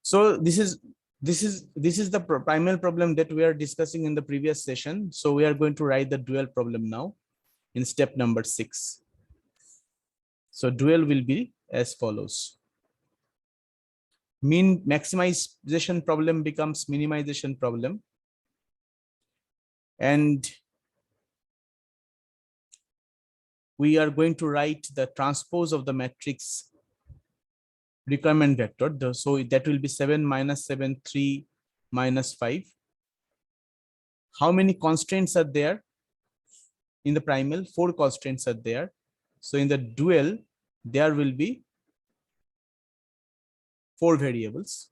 So this is the primal problem that we are discussing in the previous session. So we are going to write the dual problem now in step number 6. So dual will be as follows. Mean maximization problem becomes minimization problem. And we are going to write the transpose of the matrix requirement vector. So that will be 7 minus 7, 3 minus 5. How many constraints are there? In the primal, 4 constraints are there. So in the dual, there will be 4 variables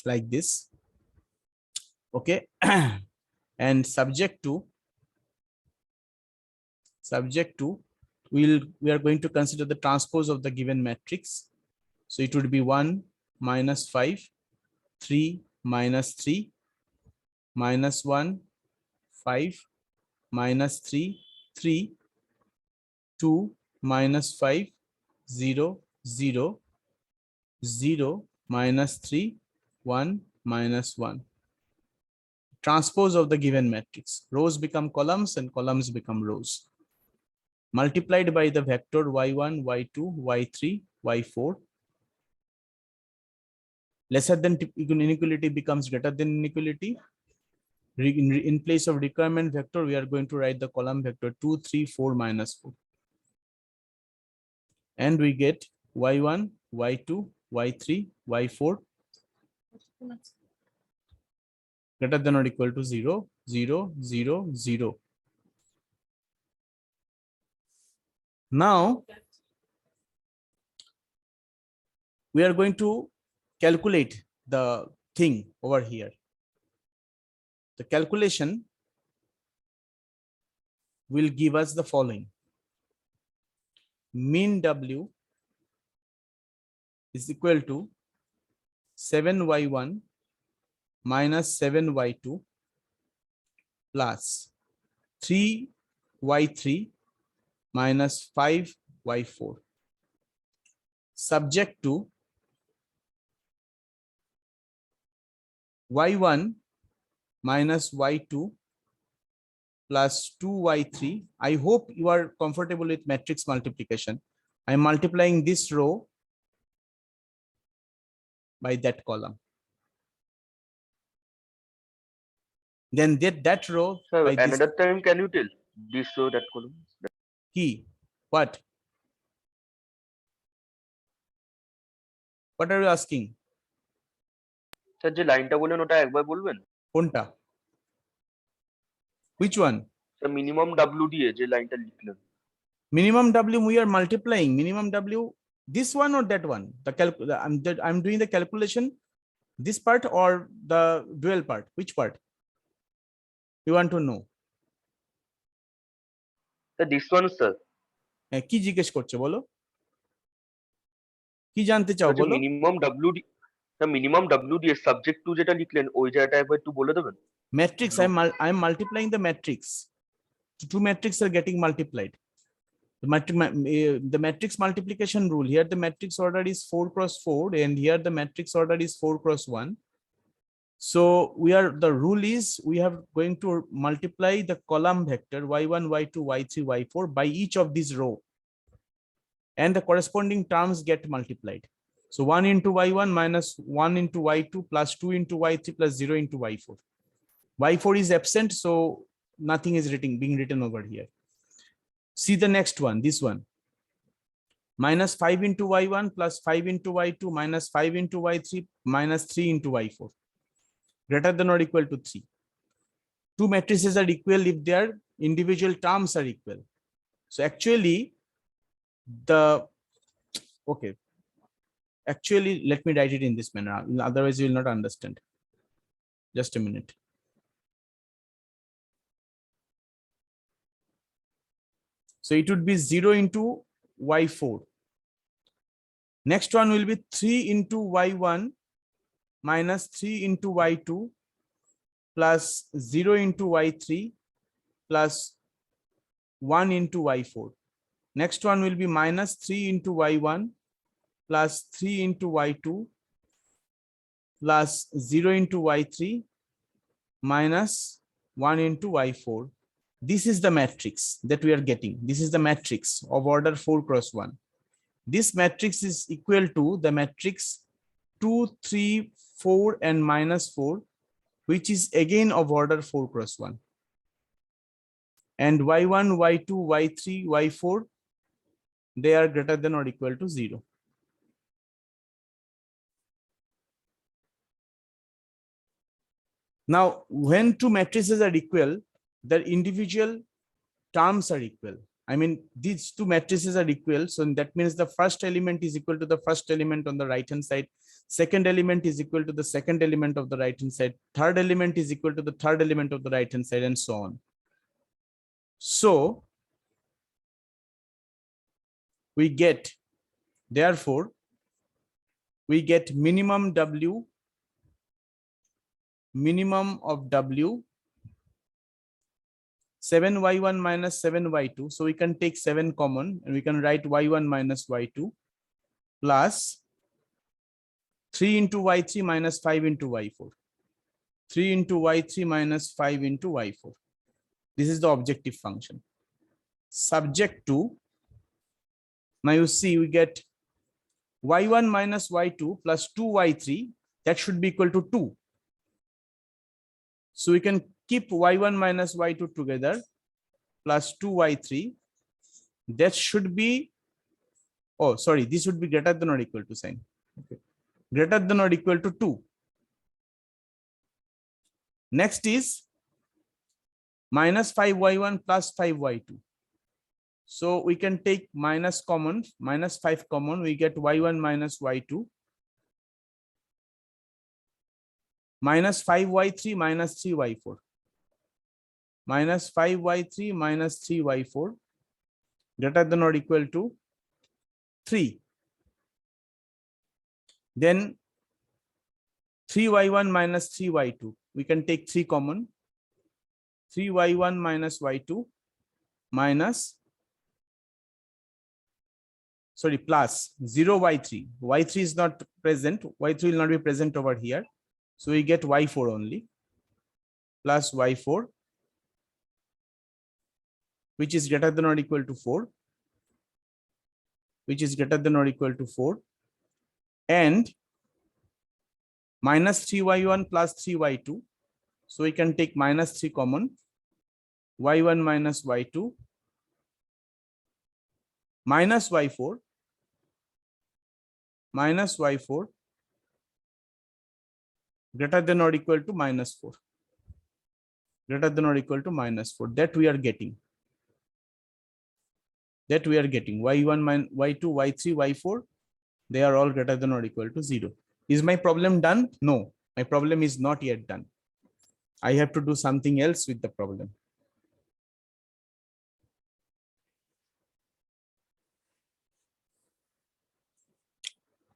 like this. Okay. And subject to we are going to consider the transpose of the given matrix. So it would be 1 minus 5, 3 minus 3, minus 1, 5, minus 3, 3, 2, minus 5, 0, 0, 0, minus 3, 1, minus 1. Transpose of the given matrix. Rows become columns and columns become rows. Multiplied by the vector y1, y2, y3, y4. Lesser than inequality becomes greater than inequality. In place of requirement vector, we are going to write the column vector 2, 3, 4, minus 4. And we get y1, y2, y3, y4 greater than or equal to 0, 0, 0, 0. Now, we are going to calculate the thing over here. The calculation will give us the following. Mean W is equal to 7y1 minus 7y2 plus 3y3 minus 5y4, subject to y1 minus y2 plus 2y3. I hope you are comfortable with matrix multiplication. I am multiplying this row by that column. Then that row. Sir, by another this time, can you tell this row, that column? key. What? What are you asking? Sir, যে লাইনটা বলেন ওটা একবার বলবেন? কোনটা? Which one? Sir, minimum W দিয়ে যে লাইনটা লিখলেন। Minimum W we are multiplying. Minimum W, this one or that one? I'm doing the calculation. This part or the dual part? Which part? You want to know? Sir, this one, sir. কি জিজ্ঞেস করছো বলো? কি জানতে চাও বলো? Minimum W sir minimum W দিয়ে subject to যেটা লিখলেন ওই জায়গাটা একবার একটু বলে দেবেন? Matrix, I'm multiplying the matrix. Two matrices are getting multiplied. The matrix multiplication rule here, the matrix order is 4 cross 4 and here the matrix order is 4 cross 1. So the rule is we are going to multiply the column vector y1, y2, y3, y4 by each of these row, and the corresponding terms get multiplied. So 1 into y1 minus 1 into y2 plus 2 into y3 plus 0 into y4. Y4 is absent, so nothing is being written over here. See the next one, this one. Minus 5 into y1 plus 5 into y2 minus 5 into y3 minus 3 into y4. Greater than or equal to 3. Two matrices are equal if their individual terms are equal. So actually, let me write it in this manner. Otherwise, you will not understand. Just a minute. So it would be 0 into y4. Next one will be 3 into y1 minus 3 into y2 plus 0 into y3 plus 1 into y4. Next one will be minus 3 into y1 plus 3 into y2 plus 0 into y3 minus 1 into y4. This is the matrix that we are getting. This is the matrix of order 4 cross 1. This matrix is equal to the matrix 2, 3, 4 and minus 4, which is again of order 4 cross 1. And y1, y2, y3, y4, they are greater than or equal to 0. Now, when two matrices are equal, their individual terms are equal. I mean, these two matrices are equal. So that means the first element is equal to the first element on the right hand side. Second element is equal to the second element of the right hand side. Third element is equal to the third element of the right hand side, and so on. So we get, therefore, we get minimum W, minimum of W, 7y1 minus 7y2. So we can take 7 common and we can write y1 minus y2 plus 3 into y3 minus 5 into y4. 3 into y3 minus 5 into y4. This is the objective function. Subject to, now you see we get y1 minus y2 plus 2y3. That should be equal to 2. So we can keep y1 minus y2 together plus 2y3. That should be, oh, sorry, this would be greater than or equal to sign. Okay. Greater than or equal to 2. Next is minus 5y1 plus 5y2. So we can take minus common, minus 5 common, we get y1 minus y2 minus 5y3 minus 3y4. Minus 5y3 minus 3y4 greater than or equal to 3. Then 3y1 minus 3y2. We can take 3 common. 3y1 minus y2 minus, sorry, plus 0y3. y3 is not present. y3 will not be present over here. So we get y4 only plus y4, which is greater than or equal to 4, which is greater than or equal to 4, and minus 3y1 plus 3y2. So we can take minus 3 common, y1 minus y2 minus y4 minus y4 greater than or equal to minus 4. Greater than or equal to minus 4. That we are getting. That we are getting. y1, y2, y3, y4. They are all greater than or equal to 0. Is my problem done? No, my problem is not yet done. I have to do something else with the problem.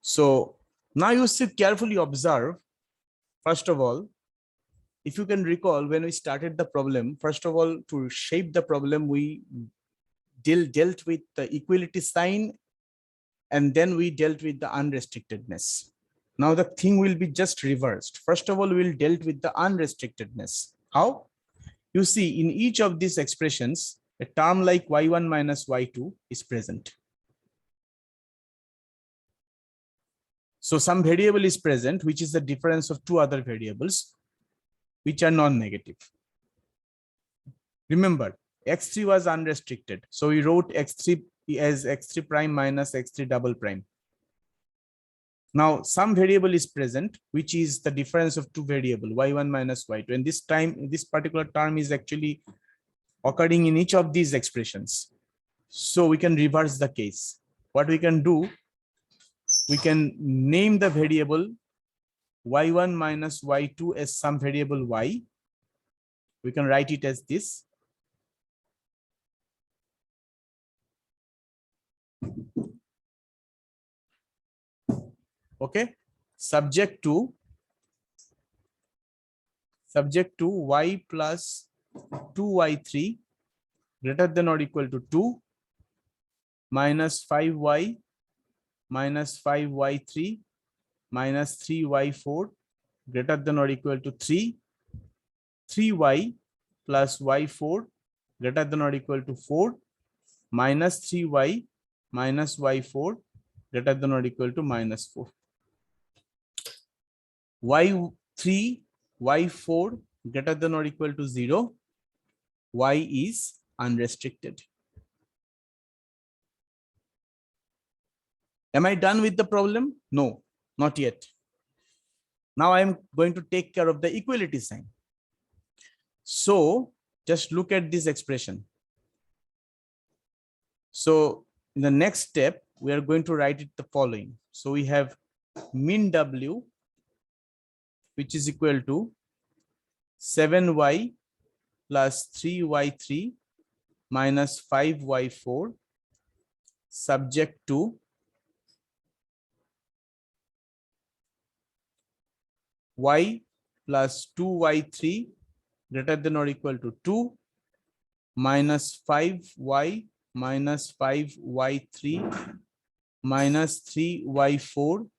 So now you should carefully observe. First of all, if you can recall, when we started the problem, first of all, to shape the problem, we dealt with the equality sign, and then we dealt with the unrestrictedness. Now the thing will be just reversed. First of all, we'll dealt with the unrestrictedness. How? You see, in each of these expressions, a term like y1 minus y2 is present. So some variable is present, which is the difference of two other variables, which are non-negative. Remember, x3 was unrestricted. So we wrote x3 as x3 prime minus x3 double prime. Now some variable is present, which is the difference of two variables, y1 minus y2. And this time, this particular term is actually occurring in each of these expressions. So we can reverse the case. What we can do, we can name the variable y1 minus y2 as some variable y. We can write it as this. Okay, subject to y plus 2y3 greater than or equal to 2 minus 5y minus 5y3 minus 3y4 greater than or equal to 3, 3y plus y4 greater than or equal to 4, minus 3y minus y4 greater than or equal to minus 4. y3, y4 greater than or equal to 0, y is unrestricted. Am I done with the problem? No, not yet. Now I am going to take care of the equality sign. So just look at this expression. So in the next step, we are going to write it the following. So we have min W, which is equal to 7y plus 3y3 minus 5y4 subject to y plus 2y3 greater than or equal to 2 minus 5y minus 5y3 minus 3y4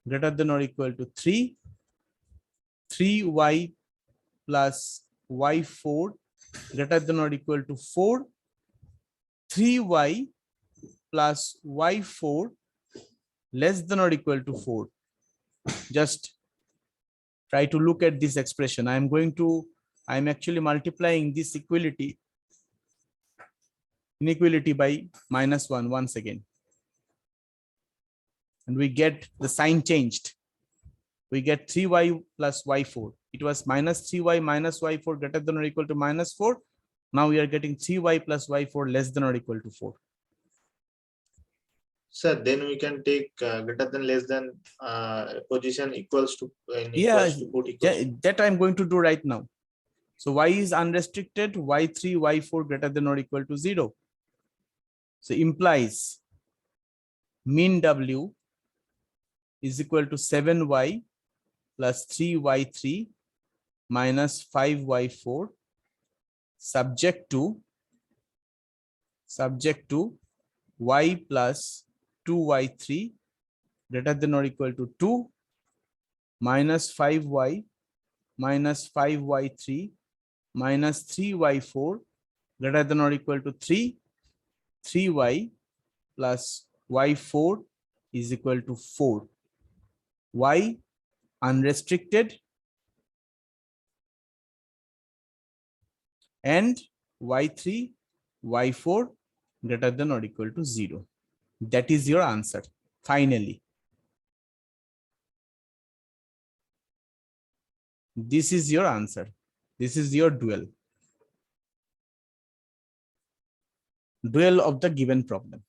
greater than or equal to 3, 3y plus y4 greater than or equal to 4, 3y plus y4 less than or equal to 4. Just try to look at this expression. I'm actually multiplying this inequality by -1 once again. And we get the sign changed. We get 3y plus y4. It was minus 3y minus y4 greater than or equal to -4. Now we are getting 3y plus y4 less than or equal to 4. Sir, then we can take greater than less than position equals to Yeah, put equals. that I'm going to do right now. So y is unrestricted, y3, y4 greater than or equal to 0. So implies min W is equal to 7y plus 3y3 minus 5y4 subject to y plus 2y3 greater than or equal to 2 minus 5y minus 5y3 minus 3y4 greater than or equal to 3, 3y plus y4 is equal to 4. Y unrestricted and y3, y4 greater than or equal to 0. That is your answer, finally. This is your answer. This is your dual. Dual of the given problem.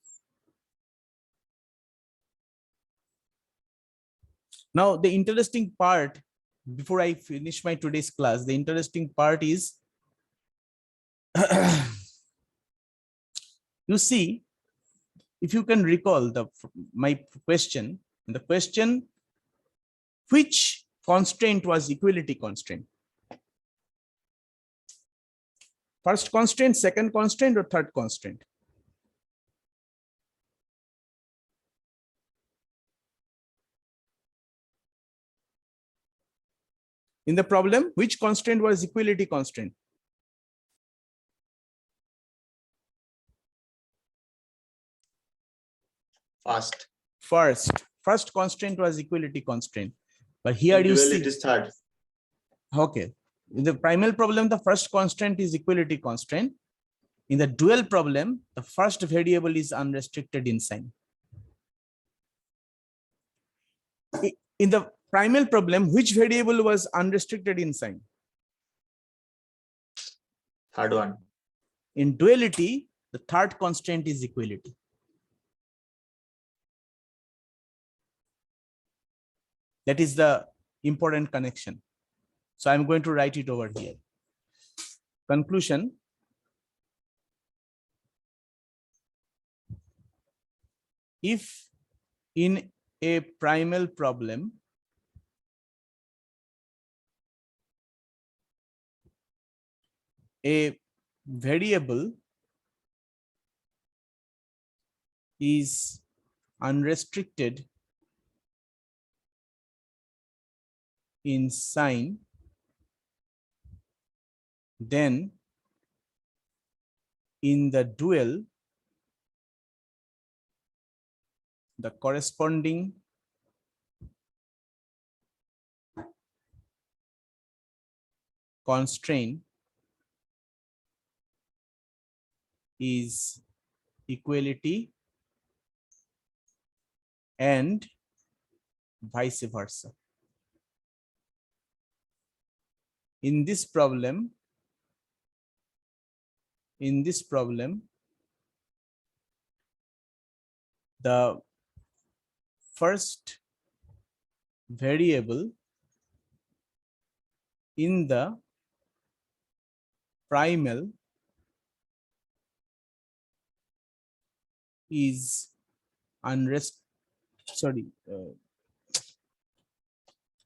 Now, the interesting part, before I finish my today's class, the interesting part is, you see, if you can recall my question, the question, which constraint was equality constraint? First constraint, second constraint, or third constraint? In the problem, which constraint was equality constraint? First constraint was equality constraint. But here you see it is third. Okay. In the primal problem, the first constant is equality constraint. In the dual problem, the first variable is unrestricted in sign. In the primal problem, which variable was unrestricted in sign? Third one. In duality, the third constraint is equality. That is the important connection. So I'm going to write it over here. Conclusion. If in a primal problem, a variable is unrestricted in sign, then in the dual, the corresponding constraint is equality and vice versa. In this problem, the first variable in the primal is unrest. Sorry.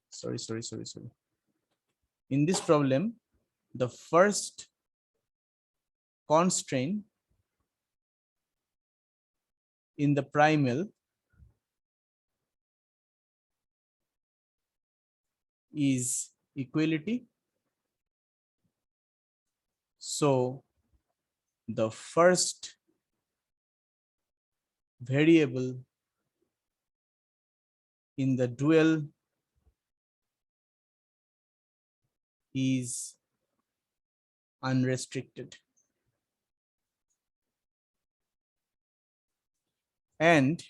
Sorry. In this problem, the first constraint in the primal is equality. So the first variable in the dual is unrestricted. And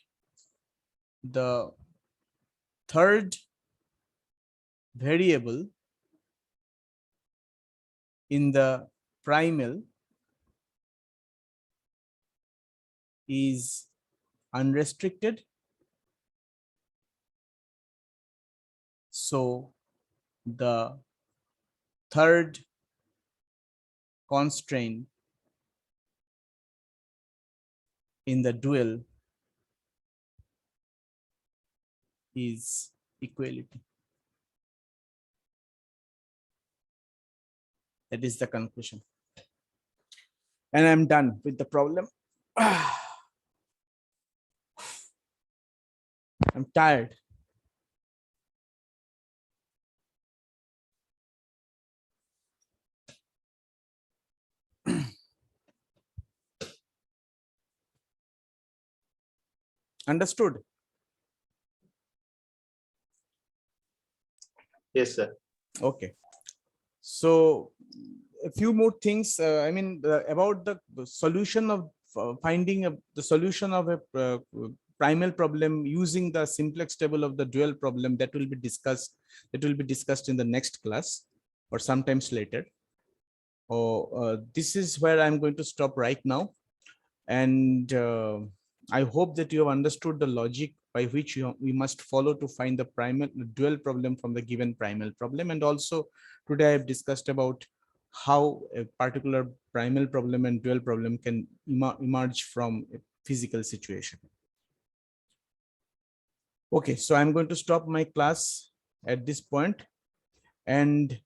the third variable in the primal is unrestricted. So the third constraint in the dual is equality. That is the conclusion. And I'm done with the problem. I'm tired. Understood? Yes, sir. Okay. So a few more things. About the solution of the solution of a primal problem using the simplex table of the dual problem, that will be discussed. That will be discussed in the next class or sometimes later. This is where I'm going to stop right now. And I hope that you have understood the logic by which we must follow to find the dual problem from the given primal problem. And also today I have discussed about how a particular primal problem and dual problem can emerge from a physical situation. Okay, so I'm going to stop my class at this point. And